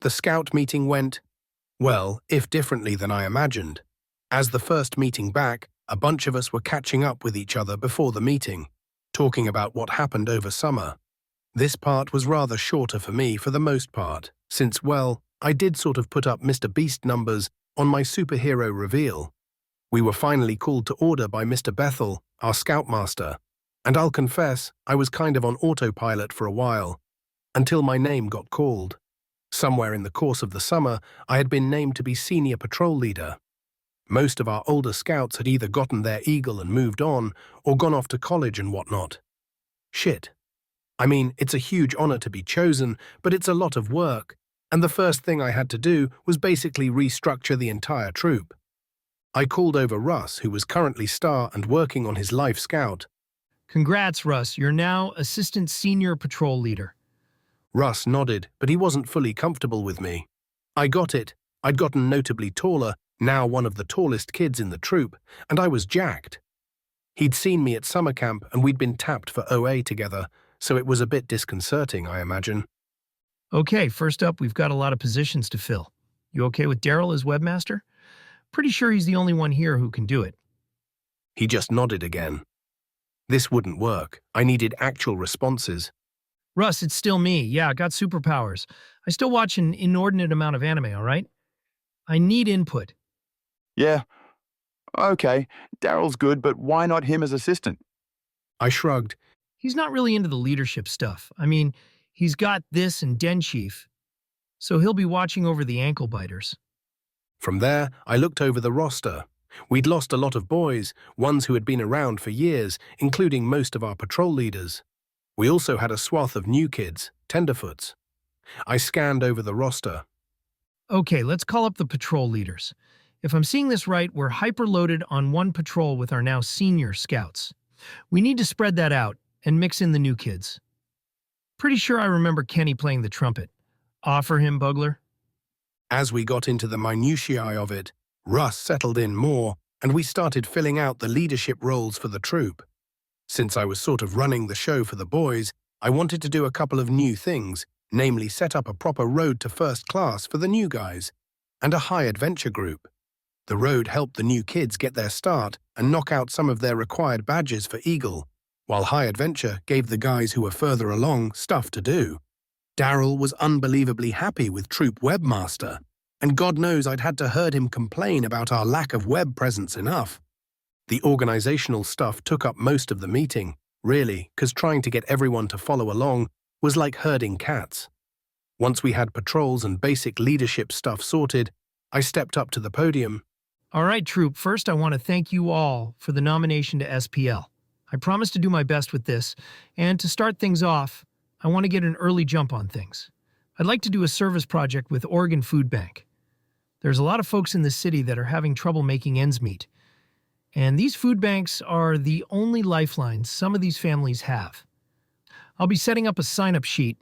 The scout meeting went, well, if differently than I imagined. As the first meeting back, a bunch of us were catching up with each other before the meeting, talking about what happened over summer. This part was rather shorter for me for the most part, since, well, I did sort of put up Mr. Beast numbers on my superhero reveal. We were finally called to order by Mr. Bethel, our scoutmaster, and I'll confess, I was kind of on autopilot for a while, until my name got called. Somewhere in the course of the summer, I had been named to be senior patrol leader. Most of our older scouts had either gotten their eagle and moved on, or gone off to college and whatnot. Shit. I mean, it's a huge honor to be chosen, but it's a lot of work, and the first thing I had to do was basically restructure the entire troop. I called over Russ, who was currently star and working on his life scout. Congrats, Russ. You're now Assistant Senior Patrol Leader. Russ nodded, but he wasn't fully comfortable with me. I got it. I'd gotten notably taller, now one of the tallest kids in the troop, and I was jacked. He'd seen me at summer camp and we'd been tapped for OA together, so it was a bit disconcerting, I imagine. Okay, first up, we've got a lot of positions to fill. You okay with Daryl as webmaster? Pretty sure he's the only one here who can do it. He just nodded again. This wouldn't work. I needed actual responses. Russ, it's still me. Yeah, I got superpowers. I still watch an inordinate amount of anime, all right? I need input. Yeah. Okay, Daryl's good, but why not him as assistant? I shrugged. He's not really into the leadership stuff. I mean, he's got this and Den Chief, so he'll be watching over the ankle biters. From there, I looked over the roster. We'd lost a lot of boys, ones who had been around for years, including most of our patrol leaders. We also had a swath of new kids, tenderfoots. I scanned over the roster. Okay, let's call up the patrol leaders. If I'm seeing this right, we're hyper-loaded on one patrol with our now senior scouts. We need to spread that out and mix in the new kids. Pretty sure I remember Kenny playing the trumpet. Offer him, Bugler? As we got into the minutiae of it, Russ settled in more, and we started filling out the leadership roles for the troop. Since I was sort of running the show for the boys, I wanted to do a couple of new things, namely set up a proper road to first class for the new guys, and a high adventure group. The road helped the new kids get their start and knock out some of their required badges for Eagle, while high adventure gave the guys who were further along stuff to do. Daryl was unbelievably happy with Troop Webmaster, and God knows I'd had to heard him complain about our lack of web presence enough. The organizational stuff took up most of the meeting, really, because trying to get everyone to follow along was like herding cats. Once we had patrols and basic leadership stuff sorted, I stepped up to the podium. All right, Troop, first I want to thank you all for the nomination to SPL. I promise to do my best with this, and to start things off, I want to get an early jump on things. I'd like to do a service project with Oregon Food Bank. There's a lot of folks in this city that are having trouble making ends meet, and these food banks are the only lifelines some of these families have. I'll be setting up a sign-up sheet,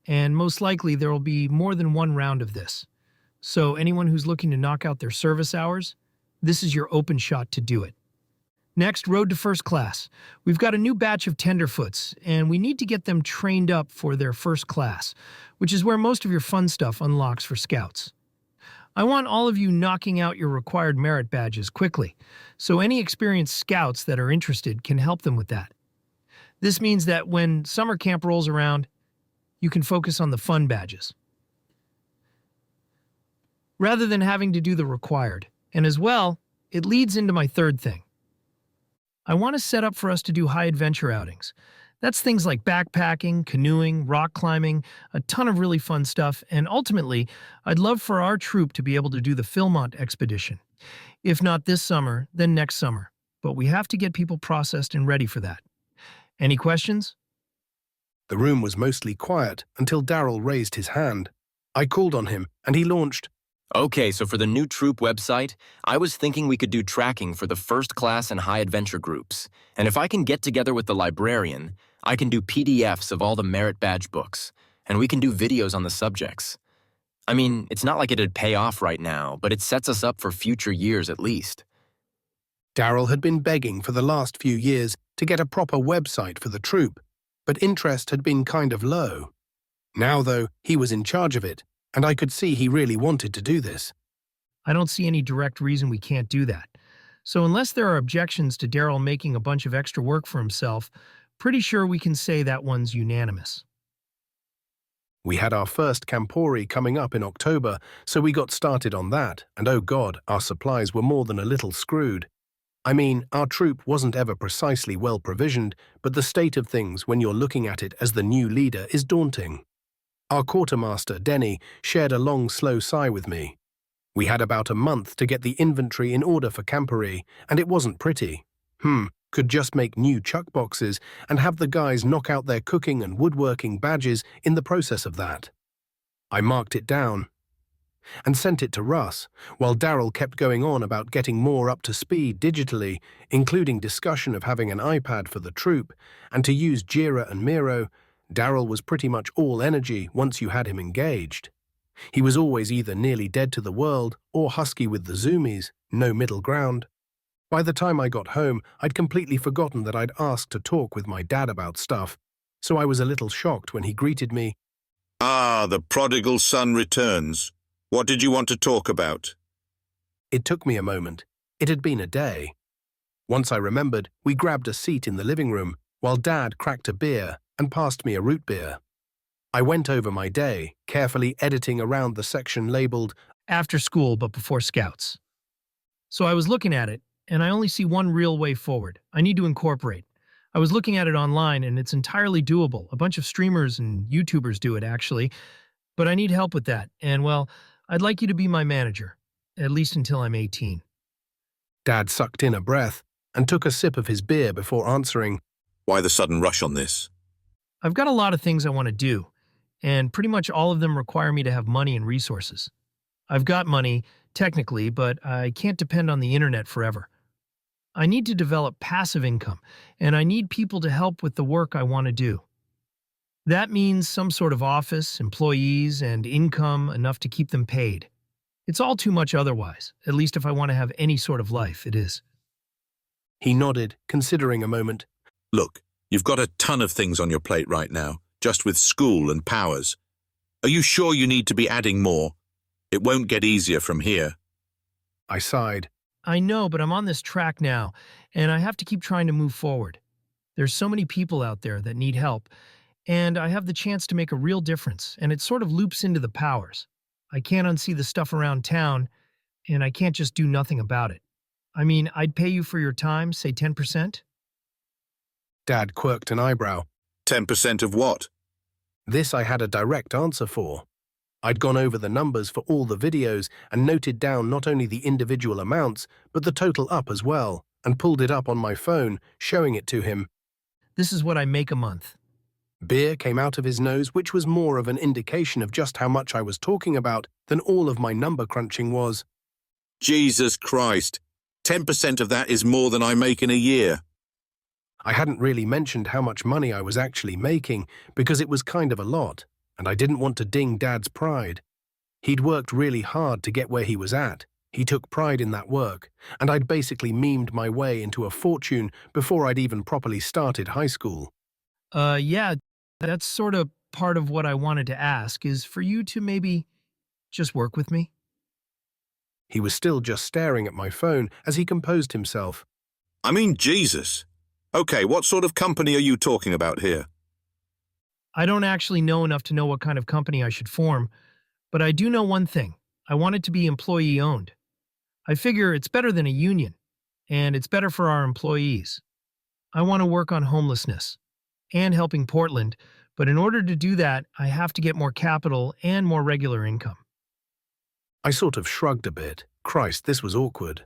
and most likely there will be more than one round of this. So anyone who's looking to knock out their service hours, this is your open shot to do it. Next, road to first class. We've got a new batch of tenderfoots, and we need to get them trained up for their first class, which is where most of your fun stuff unlocks for scouts. I want all of you knocking out your required merit badges quickly, so any experienced scouts that are interested can help them with that. This means that when summer camp rolls around, you can focus on the fun badges, rather than having to do the required. And as well, it leads into my third thing. I want to set up for us to do high adventure outings. That's things like backpacking, canoeing, rock climbing, a ton of really fun stuff, and ultimately, I'd love for our troop to be able to do the Philmont expedition. If not this summer, then next summer. But we have to get people processed and ready for that. Any questions? The room was mostly quiet until Daryl raised his hand. I called on him, and he launched, Okay, so for the new troop website, I was thinking we could do tracking for the first class and high adventure groups. And if I can get together with the librarian, I can do PDFs of all the merit badge books, and we can do videos on the subjects. I mean, it's not like it'd pay off right now, but it sets us up for future years at least. Daryl had been begging for the last few years to get a proper website for the troop, but interest had been kind of low. Now, though, he was in charge of it, and I could see he really wanted to do this. I don't see any direct reason we can't do that. So unless there are objections to Daryl making a bunch of extra work for himself, pretty sure we can say that one's unanimous. We had our first Campori coming up in October, so we got started on that, and oh God, our supplies were more than a little screwed. I mean, our troop wasn't ever precisely well provisioned, but the state of things when you're looking at it as the new leader is daunting. Our quartermaster, Denny, shared a long, slow sigh with me. We had about a month to get the inventory in order for Campori, and it wasn't pretty. Could just make new chuck boxes and have the guys knock out their cooking and woodworking badges in the process of that. I marked it down and sent it to Russ, while Daryl kept going on about getting more up to speed digitally, including discussion of having an iPad for the troop, and to use Jira and Miro. Daryl was pretty much all energy once you had him engaged. He was always either nearly dead to the world or husky with the zoomies, no middle ground. By the time I got home, I'd completely forgotten that I'd asked to talk with my dad about stuff, so I was a little shocked when he greeted me. Ah, the prodigal son returns. What did you want to talk about? It took me a moment. It had been a day. Once I remembered, we grabbed a seat in the living room, while Dad cracked a beer and passed me a root beer. I went over my day, carefully editing around the section labeled After school but before scouts. So I was looking at it, and I only see one real way forward. I need to incorporate. I was looking at it online, and it's entirely doable. A bunch of streamers and YouTubers do it, actually. But I need help with that, and, well, I'd like you to be my manager, at least until I'm 18. Dad sucked in a breath and took a sip of his beer before answering. Why the sudden rush on this? I've got a lot of things I want to do, and pretty much all of them require me to have money and resources. I've got money, technically, but I can't depend on the internet forever. I need to develop passive income, and I need people to help with the work I want to do. That means some sort of office, employees, and income enough to keep them paid. It's all too much otherwise, at least if I want to have any sort of life, it is. He nodded, considering a moment. Look, you've got a ton of things on your plate right now, just with school and powers. Are you sure you need to be adding more? It won't get easier from here. I sighed. I know, but I'm on this track now, and I have to keep trying to move forward. There's so many people out there that need help, and I have the chance to make a real difference, and it sort of loops into the powers. I can't unsee the stuff around town, and I can't just do nothing about it. I mean, I'd pay you for your time, say 10%? Dad quirked an eyebrow. 10% of what? This I had a direct answer for. I'd gone over the numbers for all the videos and noted down not only the individual amounts, but the total up as well, and pulled it up on my phone, showing it to him. This is what I make a month. Beer came out of his nose, which was more of an indication of just how much I was talking about than all of my number crunching was. Jesus Christ. 10% of that is more than I make in a year. I hadn't really mentioned how much money I was actually making because it was kind of a lot, and I didn't want to ding Dad's pride. He'd worked really hard to get where he was at. He took pride in that work, and I'd basically memed my way into a fortune before I'd even properly started high school. Yeah, that's sort of part of what I wanted to ask, is for you to maybe just work with me. He was still just staring at my phone as he composed himself. I mean, Jesus. Okay, what sort of company are you talking about here? I don't actually know enough to know what kind of company I should form, but I do know one thing. I want it to be employee-owned. I figure it's better than a union, and it's better for our employees. I want to work on homelessness and helping Portland, but in order to do that, I have to get more capital and more regular income. I sort of shrugged a bit. Christ, this was awkward.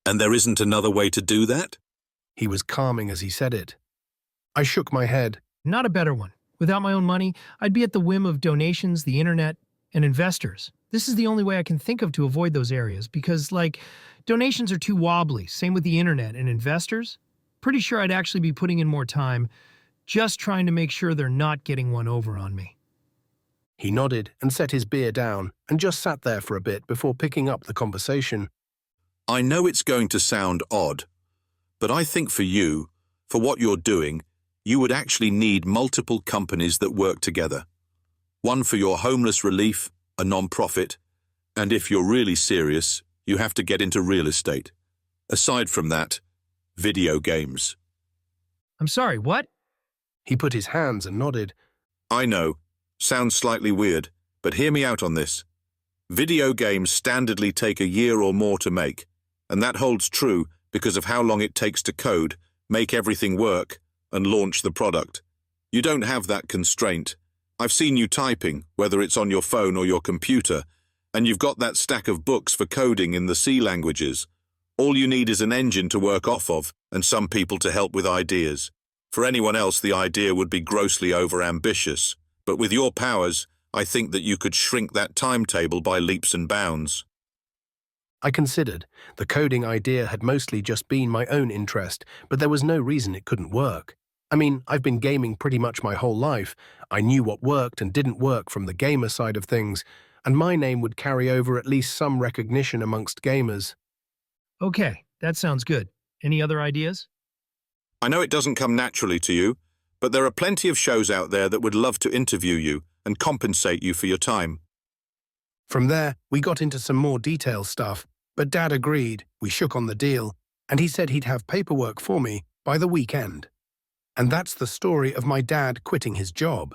And there isn't another way to do that? He was calming as he said it. I shook my head. Not a better one. Without my own money, I'd be at the whim of donations, the internet, and investors. This is the only way I can think of to avoid those areas because, donations are too wobbly. Same with the internet and investors. Pretty sure I'd actually be putting in more time just trying to make sure they're not getting one over on me. He nodded and set his beer down and just sat there for a bit before picking up the conversation. I know it's going to sound odd, but I think for you, for what you're doing, you would actually need multiple companies that work together. One for your homeless relief, a non-profit, and if you're really serious, you have to get into real estate. Aside from that, video games. I'm sorry, what? He put his hands and nodded. I know, sounds slightly weird, but hear me out on this. Video games standardly take a year or more to make, and that holds true because of how long it takes to code, make everything work, and launch the product. You don't have that constraint. I've seen you typing, whether it's on your phone or your computer, and you've got that stack of books for coding in the C languages. All you need is an engine to work off of, and some people to help with ideas. For anyone else, the idea would be grossly overambitious, but with your powers, I think that you could shrink that timetable by leaps and bounds. I considered. The coding idea had mostly just been my own interest, but there was no reason it couldn't work. I mean, I've been gaming pretty much my whole life. I knew what worked and didn't work from the gamer side of things, and my name would carry over at least some recognition amongst gamers. Okay, that sounds good. Any other ideas? I know it doesn't come naturally to you, but there are plenty of shows out there that would love to interview you and compensate you for your time. From there, we got into some more detailed stuff, but Dad agreed, we shook on the deal, and he said he'd have paperwork for me by the weekend. And that's the story of my dad quitting his job.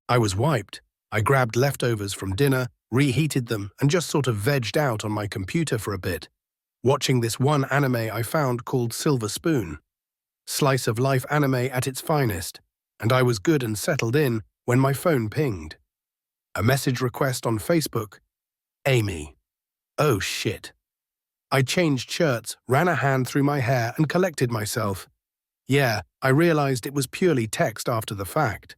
I was wiped. I grabbed leftovers from dinner, reheated them, and just sort of vegged out on my computer for a bit, watching this one anime I found called Silver Spoon. Slice of life anime at its finest, and I was good and settled in when my phone pinged. A message request on Facebook. Amy. Oh shit. I changed shirts, ran a hand through my hair, and collected myself. Yeah, I realized it was purely text after the fact.